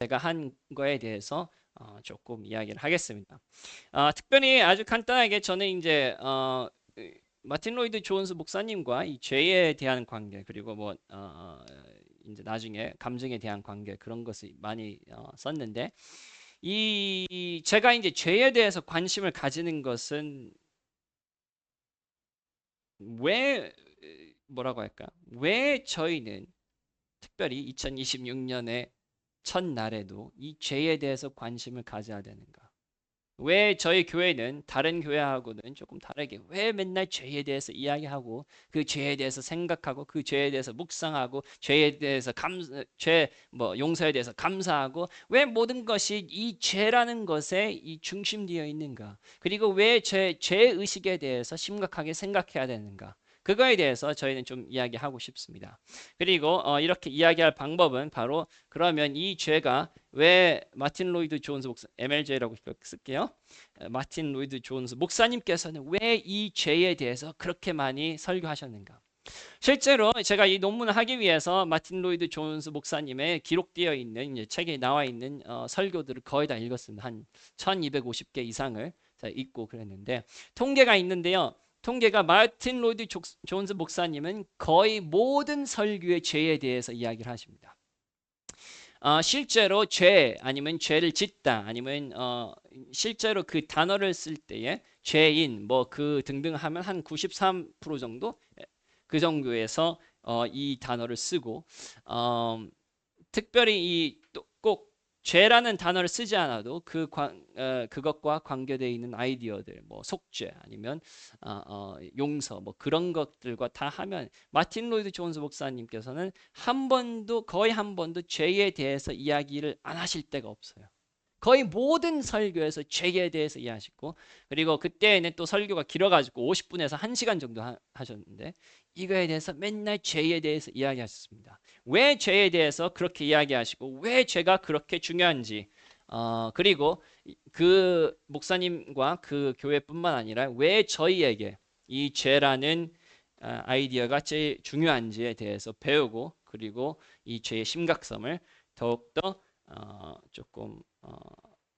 제가 한 거에 대해서 조금 이야기를 하겠습니다. 특별히 아주 간단하게 저는 이제 마틴 로이드 존스 목사님과 이 죄에 대한 관계 그리고 뭐 이제 나중에 감정에 대한 관계 그런 것을 많이 썼는데 이 제가 이제 죄에 대해서 관심을 가지는 것은 왜 뭐라고 할까? 왜 저희는 특별히 2026년의 첫날에도 이 죄에 대해서 관심을 가져야 되는가? 왜 저희 교회는 다른 교회하고는 조금 다르게 왜 맨날 죄에 대해서 이야기하고 그 죄에 대해서 생각하고 그 죄에 대해서 묵상하고 죄에 대해서 죄뭐 용서에 대해서 감사하고 왜 모든 것이 이 죄라는 것에 이 중심되어 있는가? 그리고 왜 죄 의식에 대해서 심각하게 생각해야 되는가? 그거에 대해서 저희는 좀 이야기하고 싶습니다. 그리고 이렇게 이야기할 방법은 바로 그러면 이 죄가 왜 마틴 로이드 존스 목사 MLJ라고 쓸게요. 마틴 로이드 존스 목사님께서는 왜 이 죄에 대해서 그렇게 많이 설교하셨는가? 실제로 제가 이 논문을 하기 위해서 마틴 로이드 존스 목사님의 기록되어 있는 이제 책에 나와 있는 설교들을 거의 다 읽었습니다. 한 1250개 이상을 읽고 그랬는데 통계가 있는데요. 통계가 마틴 로이드 존스 목사님은 거의 모든 설교의 죄에 대해서 이야기를 하십니다. 실제로 죄 아니면 죄를 짓다 아니면 실제로 그 단어를 쓸 때에 죄인 뭐 그 등등 하면 한 93% 정도 그 정도에서 이 단어를 쓰고 특별히 꼭 죄라는 단어를 쓰지 않아도 그것과 관계되어 있는 아이디어들 뭐 속죄 아니면 용서 뭐 그런 것들과 다 하면 마틴 로이드 존스 목사님께서는 거의 한 번도 죄에 대해서 이야기를 안 하실 때가 없어요. 거의 모든 설교에서 죄에 대해서 이야기하시고 그리고 그때는 또 설교가 길어가지고 50분에서 1시간 정도 하셨는데 이거에 대해서 맨날 죄에 대해서 이야기하셨습니다. 왜 죄에 대해서 그렇게 이야기하시고 왜 죄가 그렇게 중요한지 그리고 그 목사님과 그 교회뿐만 아니라 왜 저희에게 이 죄라는 아이디어가 제일 중요한지에 대해서 배우고 그리고 이 죄의 심각성을 더욱더 조금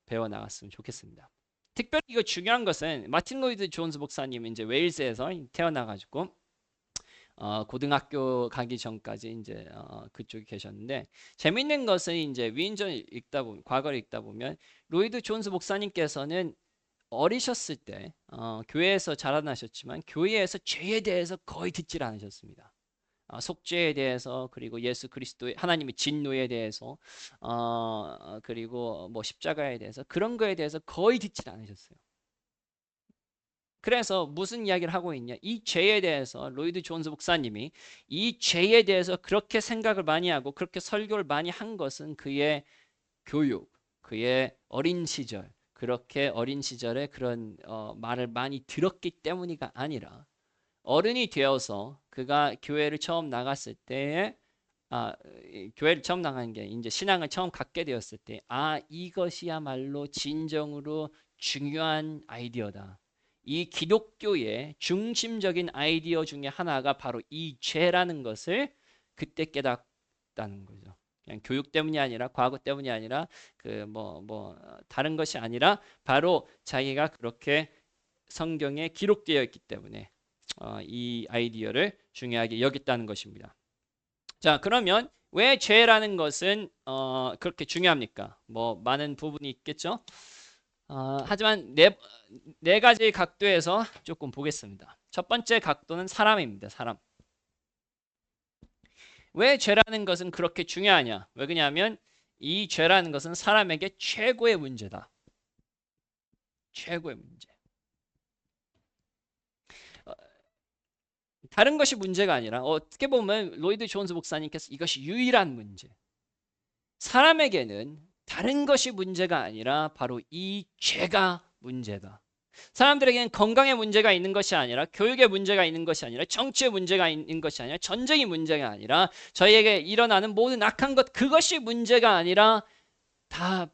배워 나갔으면 좋겠습니다. 특별히 이거 중요한 것은 마틴 로이드 존스 목사님은 이제 웨일스에서 태어나가지고 고등학교 가기 전까지 이제 그쪽에 계셨는데 재밌는 것은 이제 위인전을 읽다 보면 과거를 읽다 보면 로이드 존스 목사님께서는 어리셨을 때 교회에서 자라나셨지만 교회에서 죄에 대해서 거의 듣질 않으셨습니다. 속죄에 대해서 그리고 예수 그리스도의 하나님의 진노에 대해서 그리고 뭐 십자가에 대해서 그런 거에 대해서 거의 듣질 않으셨어요. 그래서 무슨 이야기를 하고 있냐? 이 죄에 대해서 로이드 존스 목사님이 이 죄에 대해서 그렇게 생각을 많이 하고 그렇게 설교를 많이 한 것은 그의 교육, 그의 어린 시절, 그렇게 어린 시절에 그런 말을 많이 들었기 때문이가 아니라 어른이 되어서 그가 교회를 처음 나갔을 때에 교회를 처음 나간 게 이제 신앙을 처음 갖게 되었을 때 이것이야말로 진정으로 중요한 아이디어다. 이 기독교의 중심적인 아이디어 중에 하나가 바로 이 죄라는 것을 그때 깨닫다는 거죠. 그냥 교육 때문이 아니라 과거 때문이 아니라 다른 것이 아니라 바로 자기가 그렇게 성경에 기록되어 있기 때문에 이 아이디어를 중요하게 여겼다는 것입니다. 자, 그러면 왜 죄라는 것은 그렇게 중요합니까? 뭐 많은 부분이 있겠죠. 하지만 네 가지 각도에서 조금 보겠습니다. 첫 번째 각도는 사람입니다. 사람. 왜 죄라는 것은 그렇게 중요하냐? 왜 그러냐면 이 죄라는 것은 사람에게 최고의 문제다. 최고의 문제. 다른 것이 문제가 아니라 어떻게 보면 로이드 존스 목사님께서 이것이 유일한 문제. 사람에게는 다른 것이 문제가 아니라 바로 이 죄가 문제다. 사람들에게는 건강에 문제가 있는 것이 아니라 교육에 문제가 있는 것이 아니라 정치에 문제가 있는 것이 아니라 전쟁이 문제가 아니라 저희에게 일어나는 모든 악한 것 그것이 문제가 아니라 다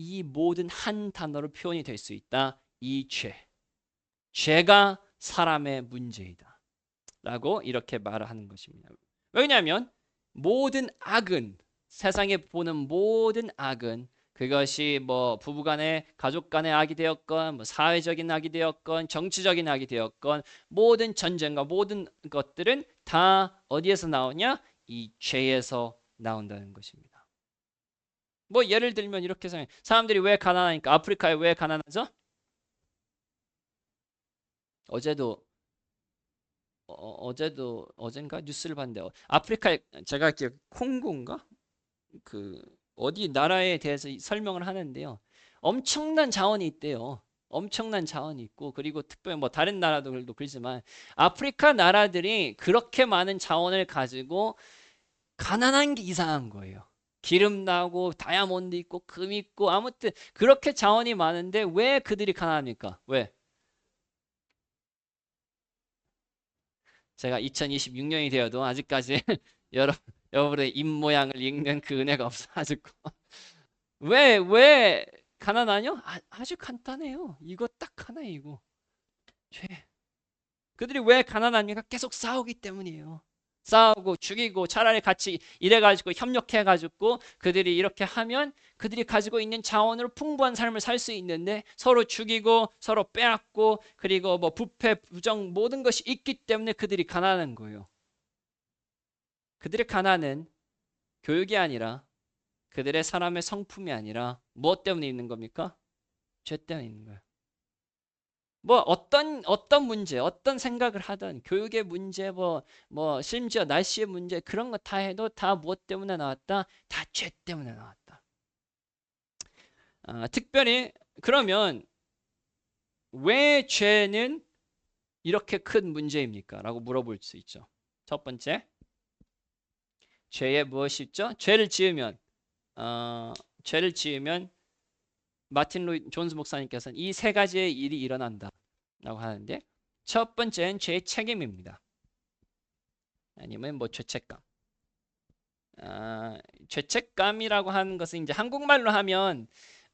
이 모든 한 단어로 표현이 될 수 있다. 이 죄. 죄가 사람의 문제이다. 라고 이렇게 말을 하는 것입니다. 왜냐하면 모든 악은 세상에 보는 모든 악은 그것이 뭐 부부간의 가족 간의 악이 되었건 뭐 사회적인 악이 되었건 정치적인 악이 되었건 모든 전쟁과 모든 것들은 다 어디에서 나오냐? 이 죄에서 나온다는 것입니다. 뭐 예를 들면 이렇게 생각해. 사람들이 왜 가난하니까 아프리카에 왜 가난하죠? 어제도 어제도 어젠가 뉴스를 봤는데 아프리카에 제가 기억 콩고인가? 그 어디 나라에 대해서 설명을 하는데요. 엄청난 자원이 있대요. 엄청난 자원이 있고 그리고 특별히 뭐 다른 나라들도 그렇지만 아프리카 나라들이 그렇게 많은 자원을 가지고 가난한 게 이상한 거예요. 기름 나고 다이아몬드 있고 금 있고 아무튼 그렇게 자원이 많은데 왜 그들이 가난합니까? 왜? 제가 2026년이 되어도 아직까지 여러 여러분의 입 모양을 읽는 그 은혜가 없어가지고 왜 가난하냐? 아주 간단해요. 이거 딱 하나 이거 죄. 그들이 왜 가난합니까? 계속 싸우기 때문이에요. 싸우고 죽이고 차라리 같이 일해가지고 협력해가지고 그들이 이렇게 하면 그들이 가지고 있는 자원으로 풍부한 삶을 살 수 있는데 서로 죽이고 서로 빼앗고 그리고 뭐 부패 부정 모든 것이 있기 때문에 그들이 가난한 거예요. 그들의 가난은 교육이 아니라 그들의 사람의 성품이 아니라 무엇 때문에 있는 겁니까? 죄 때문에 있는 거예요. 뭐 어떤 문제, 어떤 생각을 하든 교육의 문제, 뭐 심지어 날씨의 문제 그런 거 다 해도 다 무엇 때문에 나왔다? 다 죄 때문에 나왔다. 특별히 그러면 왜 죄는 이렇게 큰 문제입니까? 라고 물어볼 수 있죠. 첫 번째, 죄의 무엇이 있죠? 어, 죄를 지으면 마틴 로이 존스 목사님께서는 이 세 가지의 일이 일어난다라고 하는데 첫 번째는 죄의 책임입니다. 아니면 뭐 죄책감. 죄책감이라고 하는 것은 이제 한국말로 하면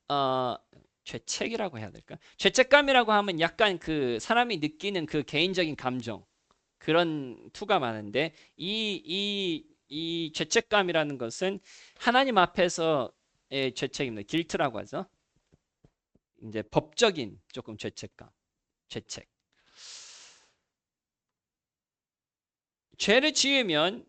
어, 죄책이라고 해야 될까? 죄책감이라고 하면 약간 그 사람이 느끼는 그 개인적인 감정 그런 투가 많은데 이 죄책감이라는 것은 하나님 앞에서의 죄책입니다. 길트라고 하죠. 이제 법적인 조금 죄책감, 죄책. 죄를 지으면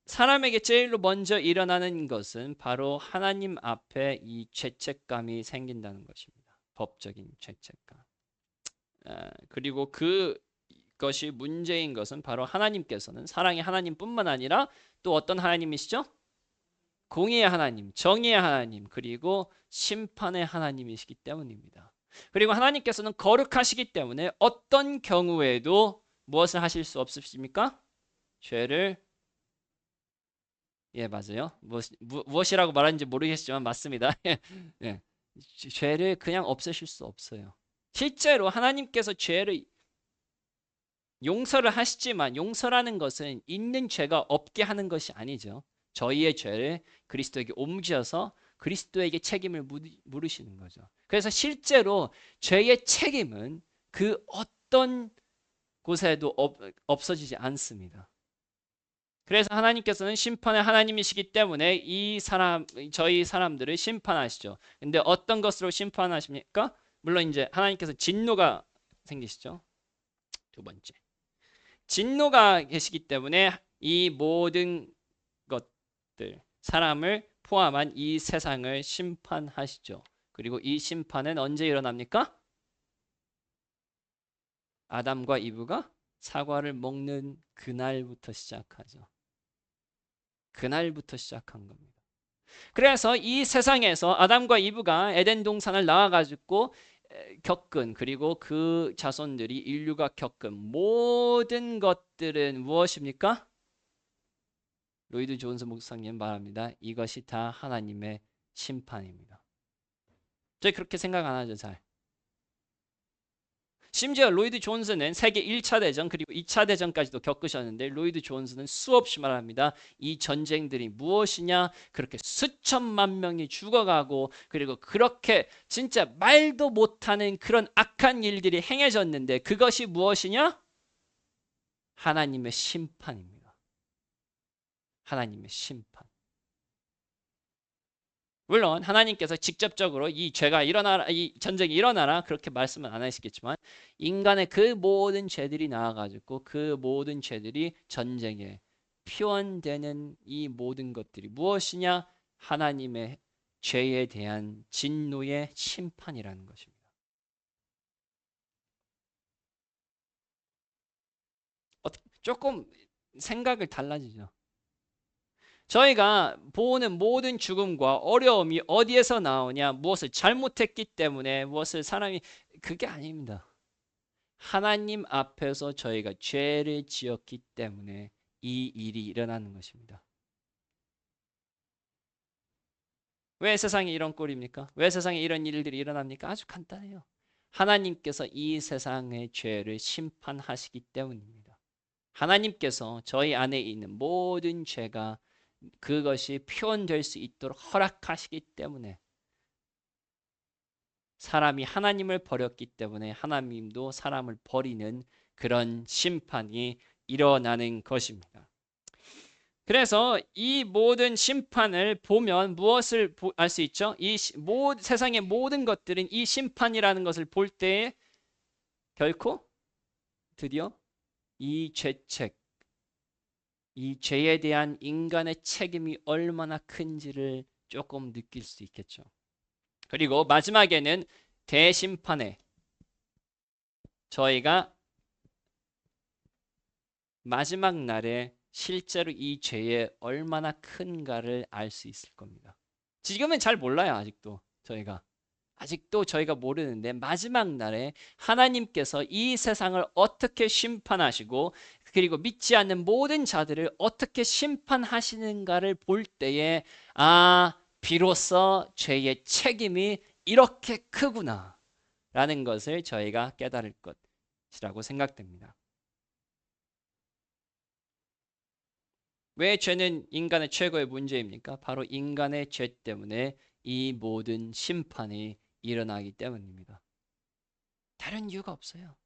사람에게 제일로 먼저 일어나는 것은 바로 하나님 앞에 이 죄책감이 생긴다는 것입니다. 법적인 죄책감. 그리고 그것이 문제인 것은 바로 하나님께서는 사랑의 하나님뿐만 아니라 또 어떤 하나님이시죠? 공의의 하나님, 정의의 하나님, 그리고 심판의 하나님이시기 때문입니다. 그리고 하나님께서는 거룩하시기 때문에 어떤 경우에도 무엇을 하실 수 없으십니까? 죄를 예, 맞아요. 무엇이라고 말하는지 모르겠지만 맞습니다. 예. 죄를 그냥 없애실 수 없어요. 실제로 하나님께서 죄를 용서를 하시지만 용서라는 것은 있는 죄가 없게 하는 것이 아니죠. 저희의 죄를 그리스도에게 옮겨서 그리스도에게 책임을 물으시는 거죠. 그래서 실제로 죄의 책임은 그 어떤 곳에도 없어지지 않습니다. 그래서 하나님께서는 심판의 하나님이시기 때문에 저희 사람들을 심판하시죠. 근데 어떤 것으로 심판하십니까? 물론 이제 하나님께서 진노가 생기시죠. 두 번째. 진노가 계시기 때문에 이 모든 것들, 사람을 포함한 이 세상을 심판하시죠. 그리고 이 심판은 언제 일어납니까? 아담과 이브가 사과를 먹는 그날부터 시작하죠. 그날부터 시작한 겁니다. 그래서 이 세상에서 아담과 이브가 에덴 동산을 나와가지고 겪은 그리고 그 자손들이 인류가 겪은 모든 것들은 무엇입니까? 로이드 존스 목사님 말합니다. 이것이 다 하나님의 심판입니다. 저희 그렇게 생각 안 하죠, 잘. 심지어 로이드 존스는 세계 1차 대전 그리고 2차 대전까지도 겪으셨는데 로이드 존스는 수없이 말합니다. 이 전쟁들이 무엇이냐? 그렇게 수천만 명이 죽어가고 그리고 그렇게 진짜 말도 못하는 그런 악한 일들이 행해졌는데 그것이 무엇이냐? 하나님의 심판입니다. 하나님의 심판. 물론 하나님께서 직접적으로 이 죄가 일어나라, 이 전쟁이 일어나라 그렇게 말씀은 안 하시겠지만 인간의 그 모든 죄들이 나와가지고 그 모든 죄들이 전쟁에 피원되는 이 모든 것들이 무엇이냐? 하나님의 죄에 대한 진노의 심판이라는 것입니다. 조금 생각을 달라지죠. 저희가 보는 모든 죽음과 어려움이 어디에서 나오냐? 무엇을 잘못했기 때문에 무엇을 사람이 그게 아닙니다. 하나님 앞에서 저희가 죄를 지었기 때문에 이 일이 일어나는 것입니다. 왜 세상에 이런 꼴입니까? 왜 세상에 이런 일들이 일어납니까? 아주 간단해요. 하나님께서 이 세상의 죄를 심판하시기 때문입니다. 하나님께서 저희 안에 있는 모든 죄가 그것이 표현될 수 있도록 허락하시기 때문에 사람이 하나님을 버렸기 때문에 하나님도 사람을 버리는 그런 심판이 일어나는 것입니다. 그래서 이 모든 심판을 보면 무엇을 알 수 있죠? 세상의 모든 것들은 이 심판이라는 것을 볼 때에 결코 드디어 이 죄책, 이 죄에 대한 인간의 책임이 얼마나 큰지를 조금 느낄 수 있겠죠. 그리고 마지막에는 대심판에 저희가 마지막 날에 실제로 이 죄에 얼마나 큰가를 알 수 있을 겁니다. 지금은 잘 몰라요. 아직도 저희가 모르는데 마지막 날에 하나님께서 이 세상을 어떻게 심판하시고 그리고 믿지 않는 모든 자들을 어떻게 심판하시는가를 볼 때에 비로소 죄의 책임이 이렇게 크구나 라는 것을 저희가 깨달을 것이라고 생각됩니다. 왜 죄는 인간의 최고의 문제입니까? 바로 인간의 죄 때문에 이 모든 심판이 일어나기 때문입니다. 다른 이유가 없어요.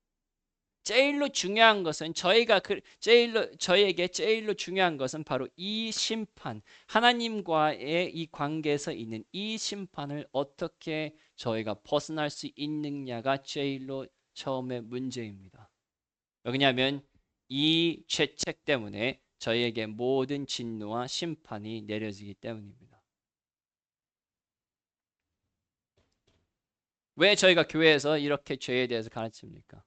제일로 중요한 것은 저에게 제일로 중요한 것은 바로 이 심판, 하나님과의 이 관계에서 있는 이 심판을 어떻게 저희가 벗어날 수 있느냐가 제일로 처음의 문제입니다. 왜냐하면 이 죄책 때문에 저희에게 모든 진노와 심판이 내려지기 때문입니다. 왜 저희가 교회에서 이렇게 죄에 대해서 가르칩니까?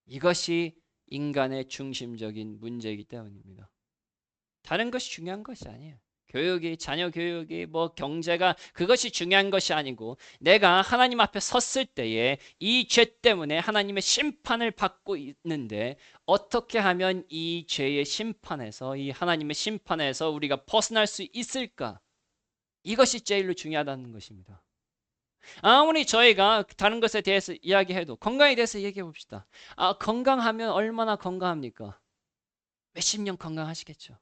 이것이 인간의 중심적인 문제이기 때문입니다. 다른 것이 중요한 것이 아니에요. 자녀 교육이, 경제가 그것이 중요한 것이 아니고 내가 하나님 앞에 섰을 때에 이 죄 때문에 하나님의 심판을 받고 있는데 어떻게 하면 이 죄의 심판에서, 이 하나님의 심판에서 우리가 벗어날 수 있을까? 이것이 제일로 중요하다는 것입니다. 아무리 저희가 다른 것에 대해서 이야기해도 건강에 대해서 얘기해 봅시다. 건강하면 얼마나 건강합니까? 몇십 년 건강하시겠죠.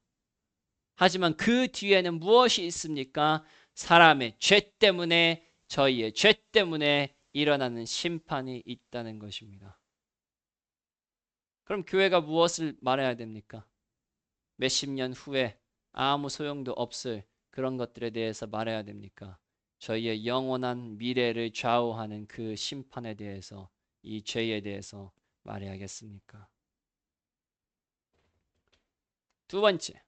하지만 그 뒤에는 무엇이 있습니까? 사람의 죄 때문에, 저희의 죄 때문에 일어나는 심판이 있다는 것입니다. 그럼 교회가 무엇을 말해야 됩니까? 몇십 년 후에 아무 소용도 없을 그런 것들에 대해서 말해야 됩니까? 저희의 영원한 미래를 좌우하는 그 심판에 대해서, 이 죄에 대해서 말해야겠습니까? 두 번째,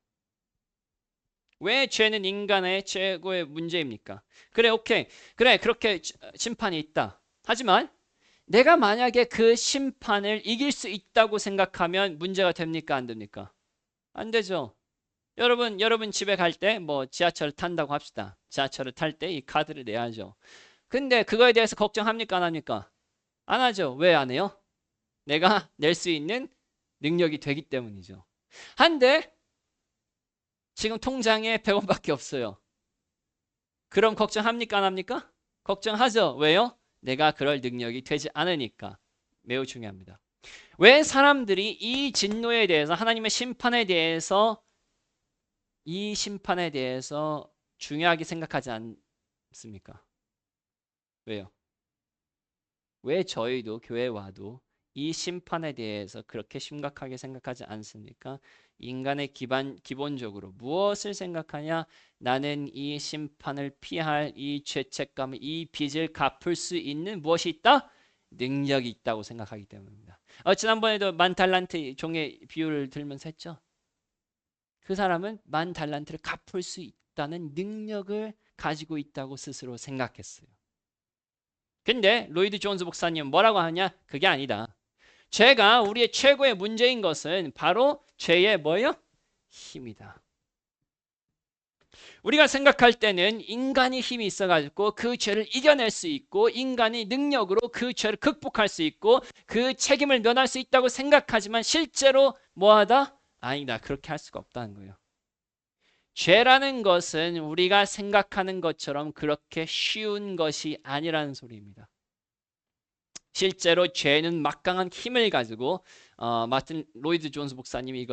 왜 죄는 인간의 최고의 문제입니까? 그래, 오케이. 그래, 그렇게 심판이 있다. 하지만 내가 만약에 그 심판을 이길 수 있다고 생각하면 문제가 됩니까? 안 됩니까? 안 되죠. 여러분 집에 갈 때 지하철을 탄다고 합시다. 지하철을 탈 때 이 카드를 내야죠. 근데 그거에 대해서 걱정합니까? 안 합니까? 안 하죠. 왜 안 해요? 내가 낼 수 있는 능력이 되기 때문이죠. 한데 지금 통장에 100원밖에 없어요. 그럼 걱정합니까? 안 합니까? 걱정하죠. 왜요? 내가 그럴 능력이 되지 않으니까. 매우 중요합니다. 왜 사람들이 이 진노에 대해서, 하나님의 심판에 대해서, 이 심판에 대해서 중요하게 생각하지 않습니까? 왜요? 왜 저희도 교회 와도 이 심판에 대해서 그렇게 심각하게 생각하지 않습니까? 인간의 기본적으로 무엇을 생각하냐? 나는 이 심판을 피할 이 죄책감, 이 빚을 갚을 수 있는 무엇이 있다? 능력이 있다고 생각하기 때문입니다. 지난번에도 만 달란트 종의 비유를 들면서 했죠. 그 사람은 만 달란트를 갚을 수 있다는 능력을 가지고 있다고 스스로 생각했어요. 근데 로이드 존스 목사님 뭐라고 하냐? 그게 아니다. 죄가 우리의 최고의 문제인 것은 바로 죄의 뭐예요? 힘이다. 우리가 생각할 때는 인간이 힘이 있어가지고 그 죄를 이겨낼 수 있고 인간이 능력으로 그 죄를 극복할 수 있고 그 책임을 면할 수 있다고 생각하지만 실제로 뭐하다? 아니다. 그렇게 할 수가 없다는 거예요. 죄라는 것은 우리가 생각하는 것처럼 그렇게 쉬운 것이 아니라는 소리입니다. 실제로 죄는 막강한 힘을 가지고 마틴 로이드 존스 목사님이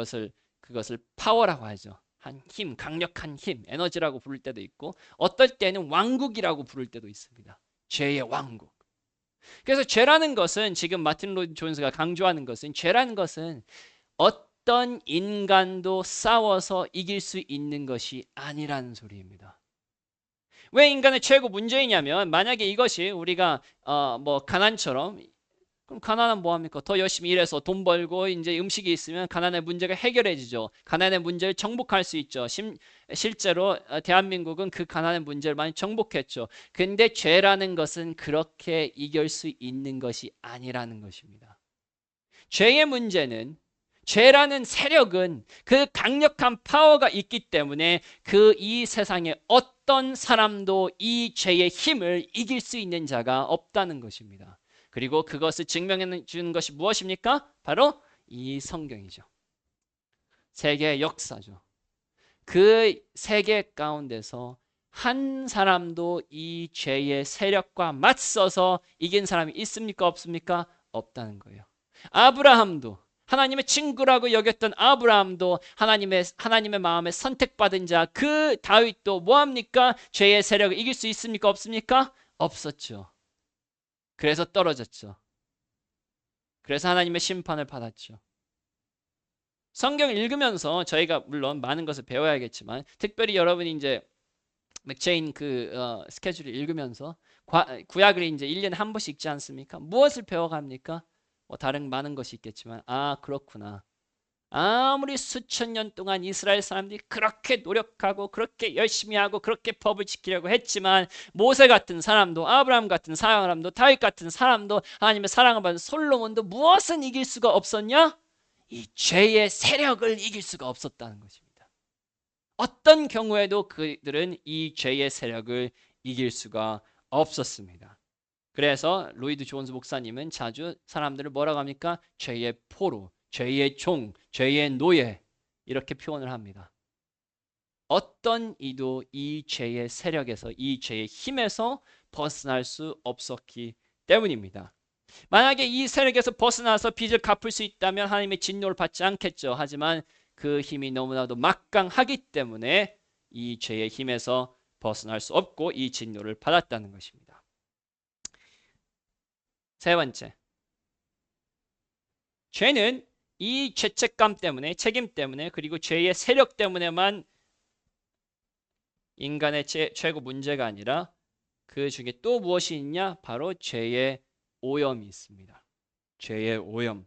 그것을 파워라고 하죠. 한 힘, 강력한 힘, 에너지라고 부를 때도 있고 어떨 때는 왕국이라고 부를 때도 있습니다. 죄의 왕국. 그래서 죄라는 것은 지금 마틴 로이드 존스가 강조하는 것은 죄라는 것은 어떤 인간도 싸워서 이길 수 있는 것이 아니라는 소리입니다. 왜 인간의 최고 문제이냐면 만약에 이것이 우리가 뭐 가난처럼 그럼 가난은 뭐합니까? 더 열심히 일해서 돈 벌고 이제 음식이 있으면 가난의 문제가 해결해지죠. 가난의 문제를 정복할 수 있죠. 실제로 대한민국은 그 가난의 문제를 많이 정복했죠. 근데 죄라는 것은 그렇게 이길 수 있는 것이 아니라는 것입니다. 죄의 문제는 죄라는 세력은 그 강력한 파워가 있기 때문에 그 이 세상에 어떤 사람도 이 죄의 힘을 이길 수 있는 자가 없다는 것입니다. 그리고 그것을 증명해 주는 것이 무엇입니까? 바로 이 성경이죠. 세계의 역사죠. 그 세계 가운데서 한 사람도 이 죄의 세력과 맞서서 이긴 사람이 있습니까? 없습니까? 없다는 거예요. 아브라함도 하나님의 친구라고 여겼던 아브라함도 하나님의 마음에 선택받은 자 그 다윗도 뭐합니까? 죄의 세력을 이길 수 있습니까? 없습니까? 없었죠. 그래서 떨어졌죠. 그래서 하나님의 심판을 받았죠. 성경을 읽으면서 저희가 물론 많은 것을 배워야겠지만 특별히 여러분이 이제 맥체인 스케줄을 읽으면서 구약을 이제 1년에 한 번씩 읽지 않습니까? 무엇을 배워갑니까? 뭐 다른 많은 것이 있겠지만 그렇구나. 아무리 수천 년 동안 이스라엘 사람들이 그렇게 노력하고 그렇게 열심히 하고 그렇게 법을 지키려고 했지만 모세 같은 사람도 아브라함 같은 사람도 다윗 같은 사람도 하나님의 사랑을 받은 솔로몬도 무엇은 이길 수가 없었냐? 이 죄의 세력을 이길 수가 없었다는 것입니다. 어떤 경우에도 그들은 이 죄의 세력을 이길 수가 없었습니다. 그래서 로이드 존스 목사님은 자주 사람들을 뭐라고 합니까? 죄의 포로, 죄의 종, 죄의 노예 이렇게 표현을 합니다. 어떤 이도 이 죄의 세력에서 이 죄의 힘에서 벗어날 수 없었기 때문입니다. 만약에 이 세력에서 벗어나서 빚을 갚을 수 있다면 하나님의 진노를 받지 않겠죠. 하지만 그 힘이 너무나도 막강하기 때문에 이 죄의 힘에서 벗어날 수 없고 이 진노를 받았다는 것입니다. 세 번째, 죄는 이 죄책감 때문에, 책임 때문에, 그리고 죄의 세력 때문에만 인간의 최고 문제가 아니라 그 중에 또 무엇이 있냐? 바로 죄의 오염이 있습니다. 죄의 오염.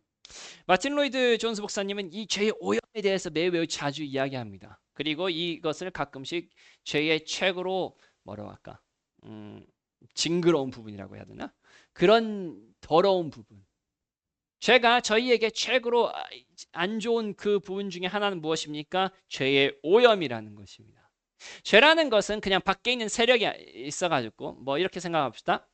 마틴 로이드 존스 목사님은 이 죄의 오염에 대해서 매우 자주 이야기합니다. 그리고 이것을 가끔씩 죄의 최고로 뭐라고 할까? 징그러운 부분이라고 해야 되나? 그런 더러운 부분. 죄가 저희에게 최고로 안 좋은 그 부분 중에 하나는 무엇입니까? 죄의 오염이라는 것입니다. 죄라는 것은 그냥 밖에 있는 세력이 있어가지고 뭐 이렇게 생각합시다.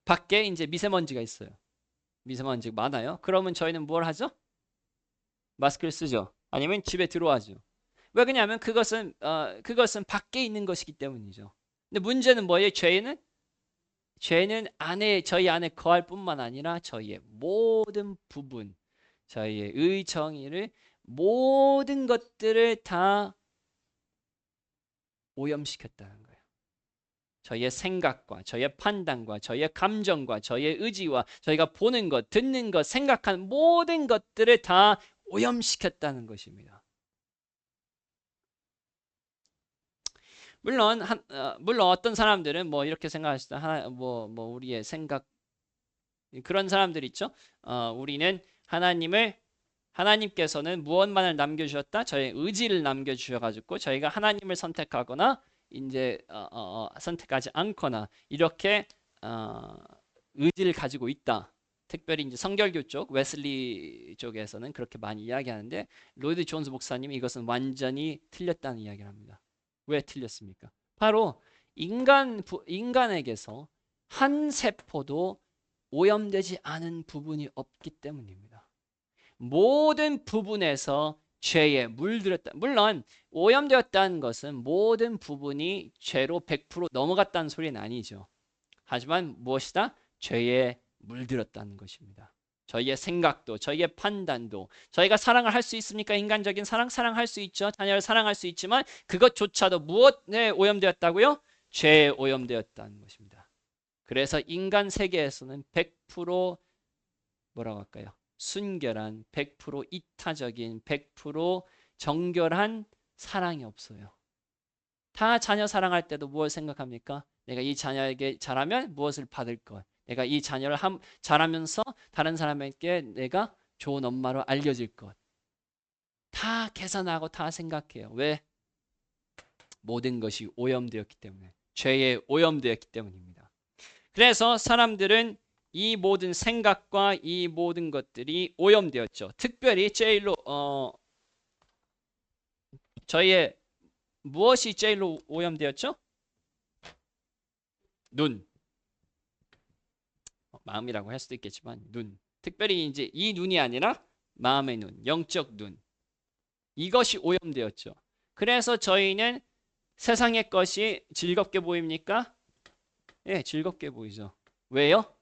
밖에 이제 미세먼지가 있어요. 미세먼지가 많아요. 그러면 저희는 뭘 하죠? 마스크를 쓰죠. 아니면 집에 들어와죠. 왜 그러냐면 그것은 밖에 있는 것이기 때문이죠. 근데 문제는 뭐예요? 죄는 저희 안에 거할 뿐만 아니라 저희의 모든 부분, 저희의 의정의를 모든 것들을 다 오염시켰다는 거예요. 저희의 생각과 저희의 판단과 저희의 감정과 저희의 의지와 저희가 보는 것, 듣는 것, 생각하는 모든 것들을 다 오염시켰다는 것입니다. 물론 어떤 사람들은 뭐 이렇게 생각하시다. 뭐 우리의 생각 그런 사람들 있죠. 우리는 하나님께서는 무엇만을 남겨주셨다? 저의 의지를 남겨주셔가지고 저희가 하나님을 선택하거나 이제 선택하지 않거나 이렇게 의지를 가지고 있다. 특별히 이제 성결교 쪽, 웨슬리 쪽에서는 그렇게 많이 이야기하는데 로이드 존스 목사님이 이것은 완전히 틀렸다는 이야기를 합니다. 왜 틀렸습니까? 바로 인간에게서 한 세포도 오염되지 않은 부분이 없기 때문입니다. 모든 부분에서 죄에 물들었다. 물론 오염되었다는 것은 모든 부분이 죄로 100% 넘어갔다는 소리는 아니죠. 하지만 무엇이다? 죄에 물들었다는 것입니다. 저희의 생각도, 저희의 판단도, 저희가 사랑을 할 수 있습니까? 인간적인 사랑할 수 있죠. 자녀를 사랑할 수 있지만 그것조차도 무엇에 오염되었다고요? 죄에 오염되었다는 것입니다. 그래서 인간 세계에서는 100% 뭐라고 할까요? 순결한 100% 이타적인 100% 정결한 사랑이 없어요. 다 자녀 사랑할 때도 무엇을 생각합니까? 내가 이 자녀에게 잘하면 무엇을 받을 것. 내가 이 자녀를 잘하면서 다른 사람에게 내가 좋은 엄마로 알려질 것. 다 계산하고 다 생각해요. 왜? 모든 것이 오염되었기 때문에. 죄에 오염되었기 때문입니다. 그래서 사람들은 이 모든 생각과 이 모든 것들이 오염되었죠. 특별히 제일로 저희의 무엇이 제일로 오염되었죠? 눈. 마음이라고 할 수도 있겠지만 눈. 특별히 이제 이 눈이 아니라 마음의 눈, 영적 눈. 이것이 오염되었죠. 그래서 저희는 세상의 것이 즐겁게 보입니까? 예, 즐겁게 보이죠. 왜요?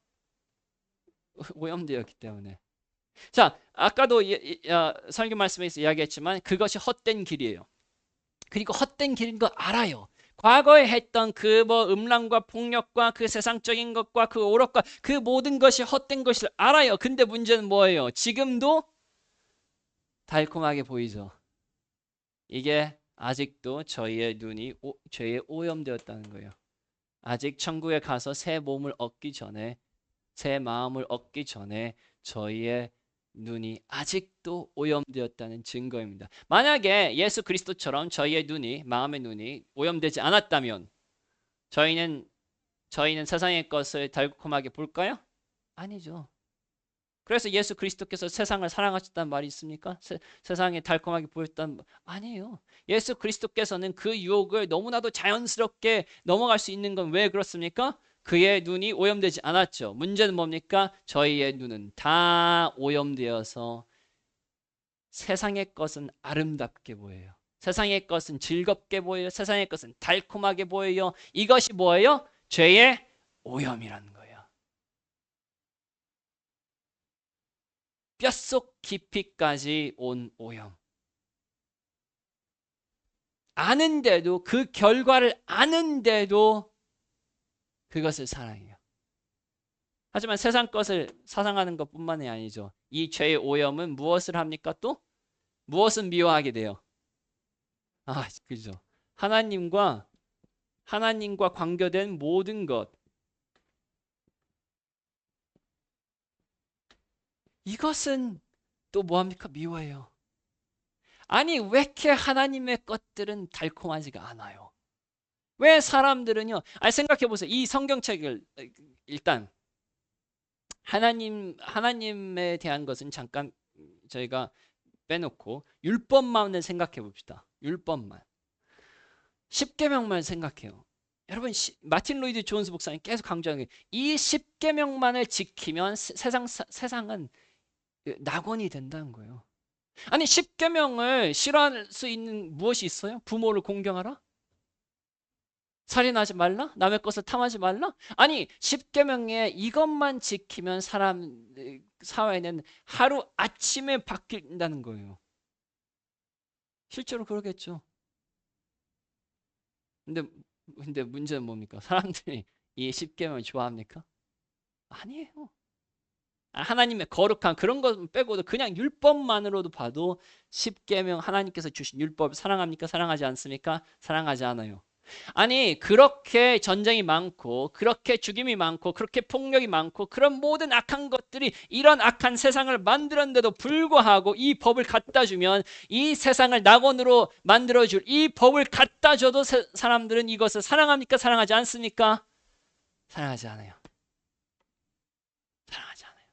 오염되었기 때문에. 자, 아까도 설교 말씀에서 이야기했지만 그것이 헛된 길이에요. 그리고 헛된 길인 거 알아요. 과거에 했던 그 뭐 음란과 폭력과 그 세상적인 것과 그 오락과 그 모든 것이 헛된 것을 알아요. 근데 문제는 뭐예요? 지금도 달콤하게 보이죠. 이게 아직도 저희의 눈이 죄에 오염되었다는 거예요. 아직 천국에 가서 새 몸을 얻기 전에 새 마음을 얻기 전에 저희의 눈이 아직도 오염되었다는 증거입니다. 만약에 예수 그리스도처럼 저희의 눈이 마음의 눈이 오염되지 않았다면 저희는 세상의 것을 달콤하게 볼까요? 아니죠. 그래서 예수 그리스도께서 세상을 사랑하셨다는 말이 있습니까? 세상에 달콤하게 보였다는 아니에요. 예수 그리스도께서는 그 유혹을 너무나도 자연스럽게 넘어갈 수 있는 건 왜 그렇습니까? 그의 눈이 오염되지 않았죠. 문제는 뭡니까? 저희의 눈은 다 오염되어서 세상의 것은 아름답게 보여요. 세상의 것은 즐겁게 보여요. 세상의 것은 달콤하게 보여요. 이것이 뭐예요? 죄의 오염이라는 거예요. 뼛속 깊이까지 온 오염. 아는데도 그 결과를 아는데도 그것을 사랑해요. 하지만 세상 것을 사랑하는 것뿐만이 아니죠. 이 죄의 오염은 무엇을 합니까? 또 무엇은 미워하게 돼요? 그죠. 하나님과 관계된 모든 것. 이것은 또 뭐합니까? 미워해요. 아니 왜 이렇게 하나님의 것들은 달콤하지가 않아요? 왜 사람들은요? 생각해 보세요. 이 성경책을 일단 하나님에 대한 것은 잠깐 저희가 빼놓고 율법만을 생각해 봅시다. 율법만. 십계명만 생각해요. 여러분 마틴 로이드 존스 목사님 계속 강조하는 게 이 십계명만을 지키면 세상은 낙원이 된다는 거예요. 아니 십계명을 싫어할 수 있는 무엇이 있어요? 부모를 공경하라? 살인하지 말라? 남의 것을 탐하지 말라? 아니 십계명에 이것만 지키면 사회는 하루 아침에 바뀐다는 거예요. 실제로 그러겠죠. 근데 근데 문제는 뭡니까? 사람들이 이 십계명을 좋아합니까? 아니에요. 하나님의 거룩한 그런 것 빼고도 그냥 율법만으로도 봐도 십계명 하나님께서 주신 율법 사랑합니까? 사랑하지 않습니까? 사랑하지 않아요. 아니 그렇게 전쟁이 많고 그렇게 죽임이 많고 그렇게 폭력이 많고 그런 모든 악한 것들이 이런 악한 세상을 만들었는데도 불구하고 이 법을 갖다 주면 이 세상을 낙원으로 만들어줄 이 법을 갖다 줘도 사람들은 이것을 사랑합니까? 사랑하지 않습니까? 사랑하지 않아요. 사랑하지 않아요.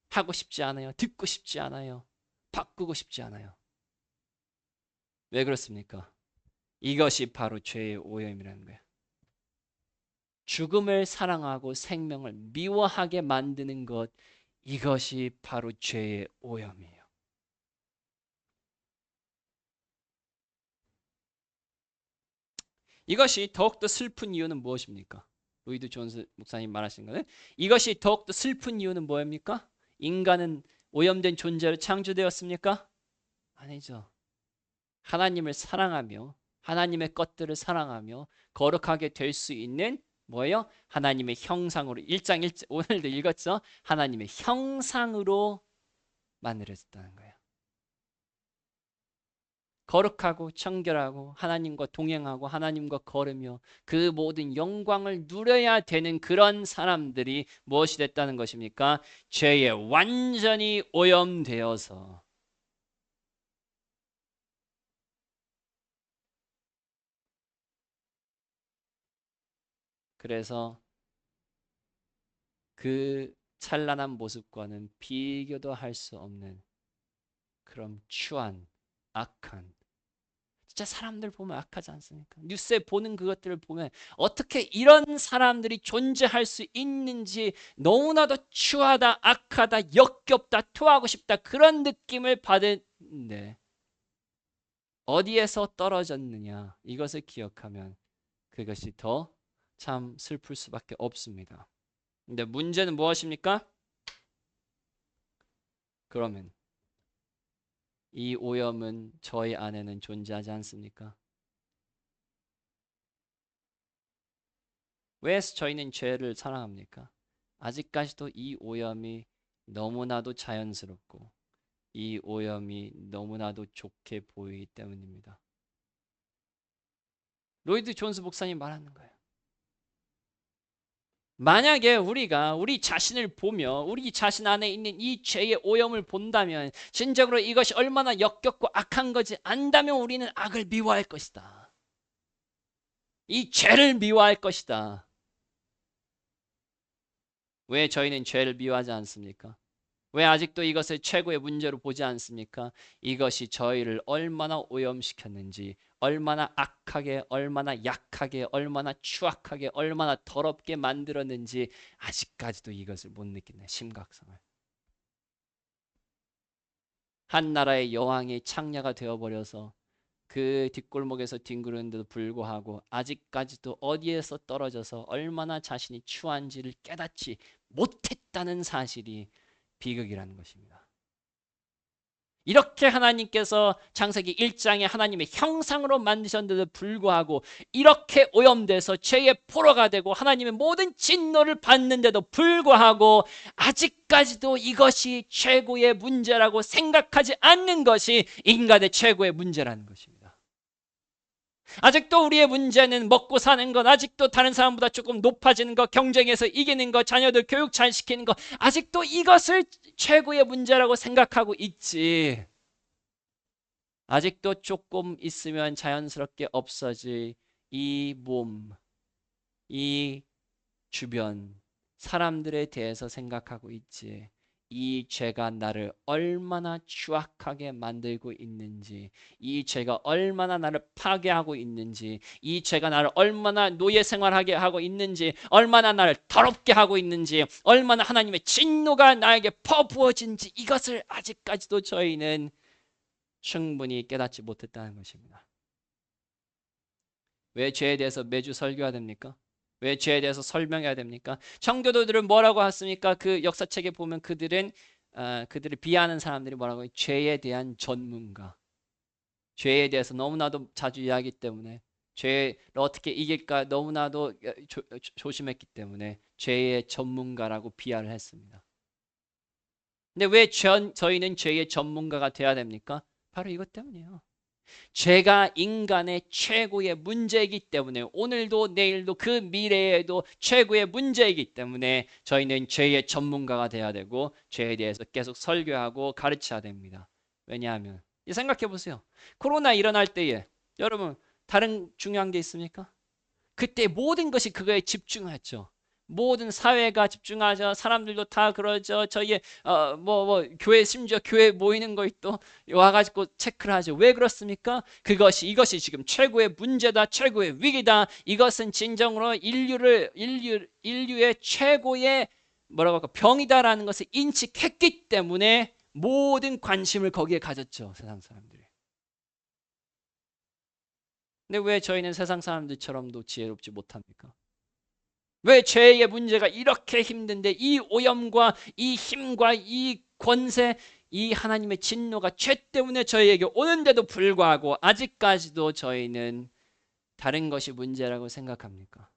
하고 싶지 않아요. 듣고 싶지 않아요. 바꾸고 싶지 않아요. 왜 그렇습니까? 이것이 바로 죄의 오염이라는 거예요. 죽음을 사랑하고 생명을 미워하게 만드는 것, 이것이 바로 죄의 오염이에요. 이것이 더욱더 슬픈 이유는 무엇입니까? 로이드 존스 목사님 말하신 거는 이것이 더욱더 슬픈 이유는 뭐입니까? 인간은 오염된 존재로 창조되었습니까? 아니죠. 하나님을 사랑하며 하나님의 것들을 사랑하며 거룩하게 될 수 있는 뭐예요? 하나님의 형상으로 1장 1절 오늘도 읽었죠? 하나님의 형상으로 만들어졌다는 거예요. 거룩하고 청결하고 하나님과 동행하고 하나님과 걸으며 그 모든 영광을 누려야 되는 그런 사람들이 무엇이 됐다는 것입니까? 죄에 완전히 오염되어서 그래서 그 찬란한 모습과는 비교도 할 수 없는 그런 추한 악한 진짜 사람들 보면 악하지 않습니까? 뉴스에 보는 그것들을 보면 어떻게 이런 사람들이 존재할 수 있는지 너무나도 추하다, 악하다, 역겹다, 토하고 싶다 그런 느낌을 받는데 어디에서 떨어졌느냐 이것을 기억하면 그것이 더 참 슬플 수밖에 없습니다. 근데 문제는 무엇입니까? 그러면 이 오염은 저희 안에는 존재하지 않습니까? 왜 저희는 죄를 사랑합니까? 아직까지도 이 오염이 너무나도 자연스럽고 이 오염이 너무나도 좋게 보이기 때문입니다. 로이드 존스 목사님 말하는 거예요. 만약에 우리가 우리 자신을 보며 우리 자신 안에 있는 이 죄의 오염을 본다면 진정으로 이것이 얼마나 역겹고 악한 것이 안다면 우리는 악을 미워할 것이다. 이 죄를 미워할 것이다. 왜 저희는 죄를 미워하지 않습니까? 왜 아직도 이것을 최고의 문제로 보지 않습니까? 이것이 저희를 얼마나 오염시켰는지, 얼마나 악하게, 얼마나 약하게, 얼마나 추악하게, 얼마나 더럽게 만들었는지 아직까지도 이것을 못 느끼는 심각성을. 한 나라의 여왕이 창녀가 되어버려서 그 뒷골목에서 뒹구르는데도 불구하고 아직까지도 어디에서 떨어져서 얼마나 자신이 추한지를 깨닫지 못했다는 사실이 비극이라는 것입니다. 이렇게 하나님께서 창세기 1장에 하나님의 형상으로 만드셨는데도 불구하고 이렇게 오염돼서 죄의 포로가 되고 하나님의 모든 진노를 받는데도 불구하고 아직까지도 이것이 최고의 문제라고 생각하지 않는 것이 인간의 최고의 문제라는 것입니다. 아직도 우리의 문제는 먹고 사는 것, 아직도 다른 사람보다 조금 높아지는 것, 경쟁에서 이기는 것, 자녀들 교육 잘 시키는 것, 아직도 이것을 최고의 문제라고 생각하고 있지. 아직도 조금 있으면 자연스럽게 없어질 이 몸, 이 주변, 사람들에 대해서 생각하고 있지. 이 죄가 나를 얼마나 추악하게 만들고 있는지, 이 죄가 얼마나 나를 파괴하고 있는지, 이 죄가 나를 얼마나 노예 생활하게 하고 있는지, 얼마나 나를 더럽게 하고 있는지, 얼마나 하나님의 진노가 나에게 퍼부어진지 이것을 아직까지도 저희는 충분히 깨닫지 못했다는 것입니다. 왜 죄에 대해서 매주 설교해야 됩니까? 왜 죄에 대해서 설명해야 됩니까? 청교도들은 뭐라고 했습니까? 그 역사책에 보면 그들을 비하하는 사람들이 뭐라고 해요? 죄에 대한 전문가. 죄에 대해서 너무나도 자주 이야기하기 때문에 죄를 어떻게 이길까 너무나도 조심했기 때문에 죄의 전문가라고 비하를 했습니다. 근데 왜 저희는 죄의 전문가가 돼야 됩니까? 바로 이것 때문이에요. 죄가 인간의 최고의 문제이기 때문에 오늘도 내일도 그 미래에도 최고의 문제이기 때문에 저희는 죄의 전문가가 돼야 되고 죄에 대해서 계속 설교하고 가르쳐야 됩니다. 왜냐하면 생각해 보세요. 코로나 일어날 때에 여러분 다른 중요한 게 있습니까? 그때 모든 것이 그거에 집중했죠. 모든 사회가 집중하죠. 사람들도 다 그러죠. 저희 교회 심지어 교회 모이는 거또 와가지고 체크를 하죠. 왜 그렇습니까? 이것이 지금 최고의 문제다, 최고의 위기다. 이것은 진정으로 인류의 최고의 뭐라고 할까 병이다라는 것을 인식했기 때문에 모든 관심을 거기에 가졌죠. 세상 사람들이. 근데 왜 저희는 세상 사람들처럼도 지혜롭지 못합니까? 왜 죄의 문제가 이렇게 힘든데 이 오염과 이 힘과 이 권세, 이 하나님의 진노가 죄 때문에 저희에게 오는데도 불구하고 아직까지도 저희는 다른 것이 문제라고 생각합니까?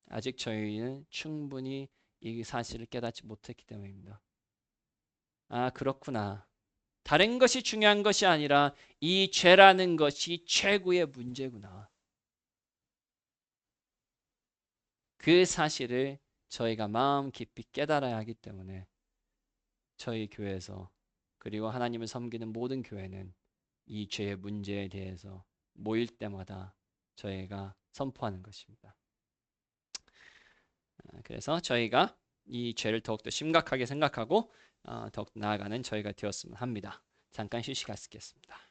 아직 저희는 충분히 이 사실을 깨닫지 못했기 때문입니다. 아, 그렇구나. 다른 것이 중요한 것이 아니라 이 죄라는 것이 최고의 문제구나. 그 사실을 저희가 마음 깊이 깨달아야 하기 때문에 저희 교회에서 그리고 하나님을 섬기는 모든 교회는 이 죄의 문제에 대해서 모일 때마다 저희가 선포하는 것입니다. 그래서 저희가 이 죄를 더욱더 심각하게 생각하고 더욱 나아가는 저희가 되었으면 합니다. 잠깐 휴식 갖겠습니다.